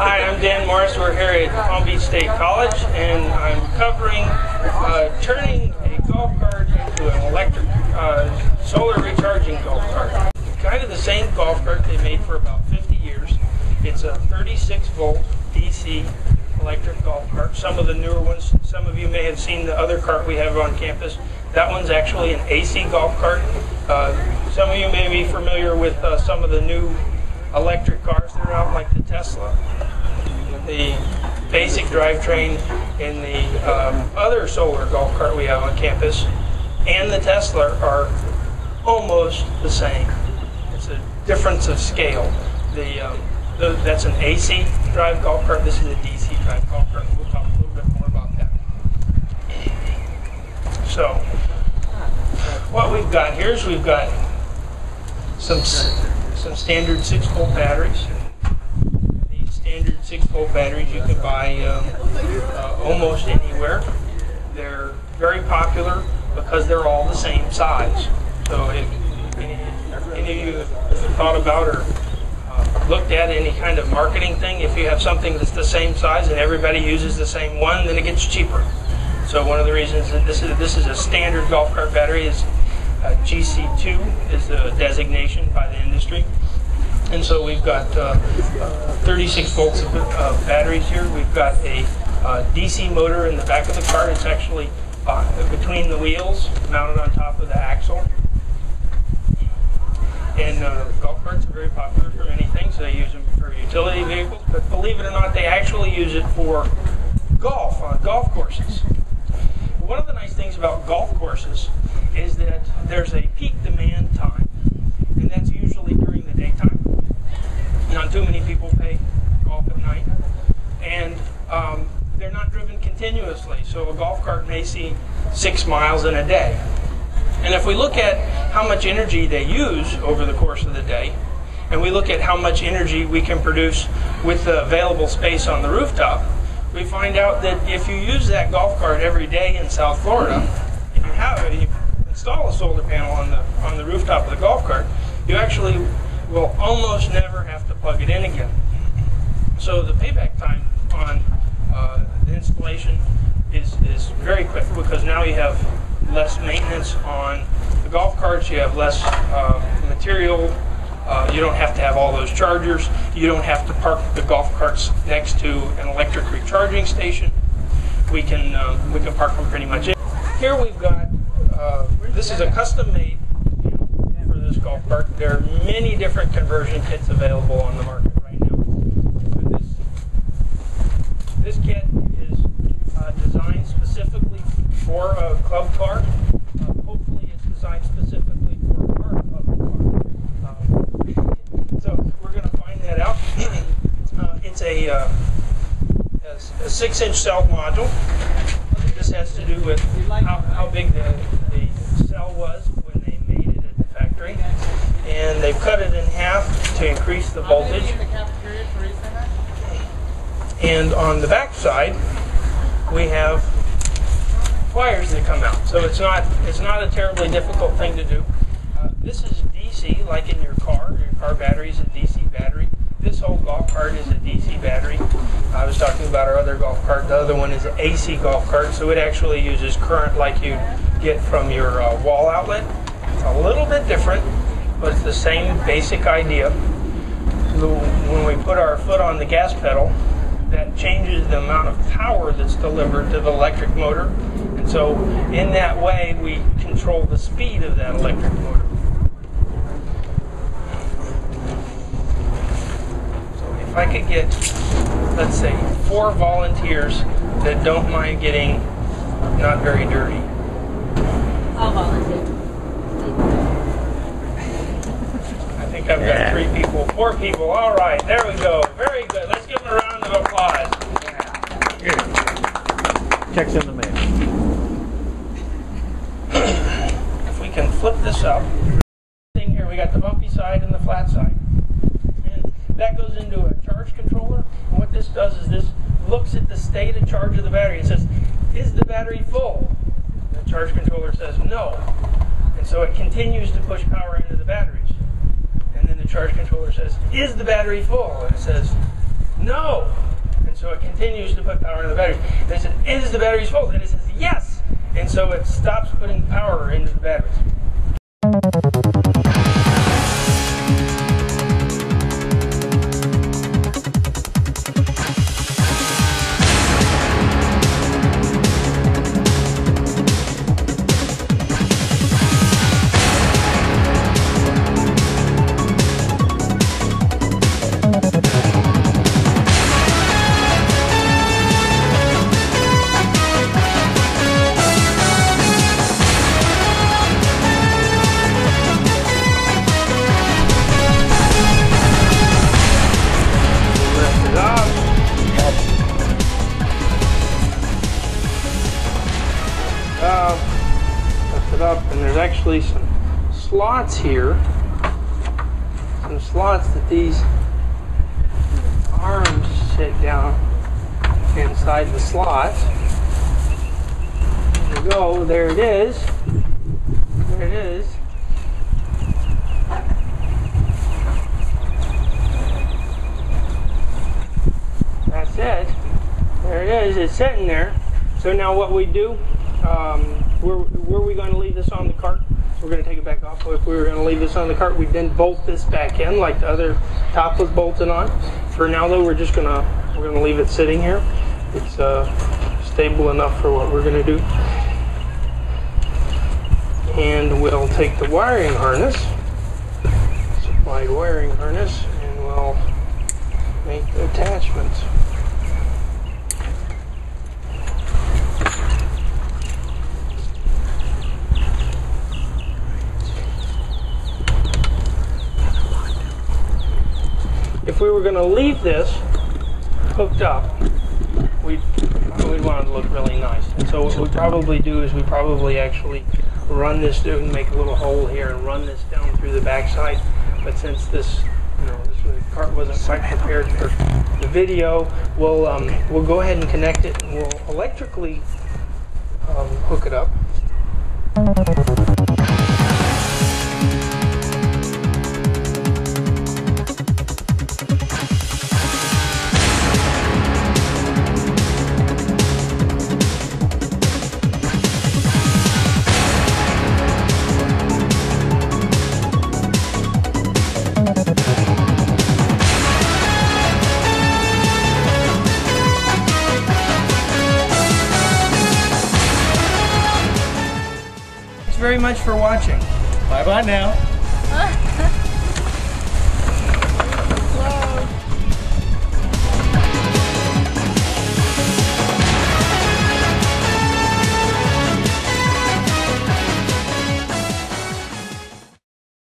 Hi, I'm Dan Morris. We're here at Palm Beach State College, and I'm covering turning a golf cart into an electric solar recharging golf cart. Kind of the same golf cart they made for about 50 years. It's a 36-volt DC electric golf cart. Some of the newer ones, some of you may have seen the other cart we have on campus. That one's actually an AC golf cart. Some of you may be familiar with some of the new electric cars that are out, like the Tesla, the basic drivetrain, and the other solar golf cart we have on campus, and the Tesla are almost the same. It's a difference of scale. That's an AC drive golf cart. This is a DC drive golf cart. We'll talk a little bit more about that. So, what we've got here is we've got some standard 6-volt batteries. These standard 6-volt batteries you can buy almost anywhere. They're very popular because they're all the same size. So if any of you have thought about or looked at any kind of marketing thing, if you have something that's the same size and everybody uses the same one, then it gets cheaper. So one of the reasons that this is a standard golf cart battery is GC2 is the designation by the industry. And so we've got 36 volts of batteries here. We've got a DC motor in the back of the cart. It's actually between the wheels, mounted on top of the axle. And golf carts are very popular for many things. They use them for utility vehicles, but believe it or not, they actually use it for golf on golf courses. One of the nice things about golf courses is that there's a peak demand time, and that's usually during the daytime. Not too many people play golf at night, and they're not driven continuously, so a golf cart may see 6 miles in a day. And if we look at how much energy they use over the course of the day, and we look at how much energy we can produce with the available space on the rooftop, we find out that if you use that golf cart every day in South Florida, and you install a solar panel on the rooftop of the golf cart, you actually will almost never have to plug it in again. So the payback time on the installation is very quick, because now you have less maintenance on the golf carts, you have less material, you don't have to have all those chargers, you don't have to park the golf carts next to an electric recharging station. We can park them pretty much in. Here we've got, this is a custom made for this golf cart. There are many different conversion kits available on the market right now. But this kit is designed specifically for a club car. Hopefully it's designed specifically for our club car. So we're going to find that out. It's a 6-inch cell module. This has to do with how big the cell was when they made it at the factory. And they've cut it in half to increase the voltage. And on the back side, we have wires that come out. So it's not a terribly difficult thing to do. This is DC, like in your car. Your car battery is a DC battery. This whole golf cart is a DC battery. I was talking about our other golf cart. The other one is an AC golf cart, so it actually uses current like you get from your wall outlet. It's a little bit different, but it's the same basic idea. When we put our foot on the gas pedal, that changes the amount of power that's delivered to the electric motor. And so in that way, we control the speed of that electric motor. So if I could get, let's say, 4 volunteers that don't mind getting not very dirty. I'll volunteer. I think I've got 3 people, 4 people. All right, there we go. Very good. Let's give them a round of applause. Checks in the mail. If we can flip this up, here we got the bumpy side and the flat side. And that goes into a charge controller. And what this does is this looks at the state of charge of the battery. It says, is the battery full? The charge controller says no. And so it continues to push power into the batteries. And then the charge controller says, is the battery full? And it says no. And so it continues to put power in the battery. And I said, is the battery full? And it says, yes. And so it stops putting power into the batteries. Lift it up, and there's actually some slots here. Some slots that these arms sit down inside the slot. There we go. There it is. There it is. That's it. There it is. It's sitting there. So now what we do, were we going to leave this on the cart? We're going to take it back off. If we were going to leave this on the cart, we'd then bolt this back in like the other top was bolted on. For now, though, we're going to leave it sitting here. It's stable enough for what we're going to do. And we'll take the wiring harness, supplied wiring harness, and we'll make the attachments. If we were going to leave this hooked up, we'd want it to look really nice. And so what we probably do is we probably actually run this down, make a little hole here, and run this down through the backside. But since this, this cart wasn't quite prepared for the video, we'll go ahead and connect it, and we'll electrically hook it up. Very much for watching. Bye bye now.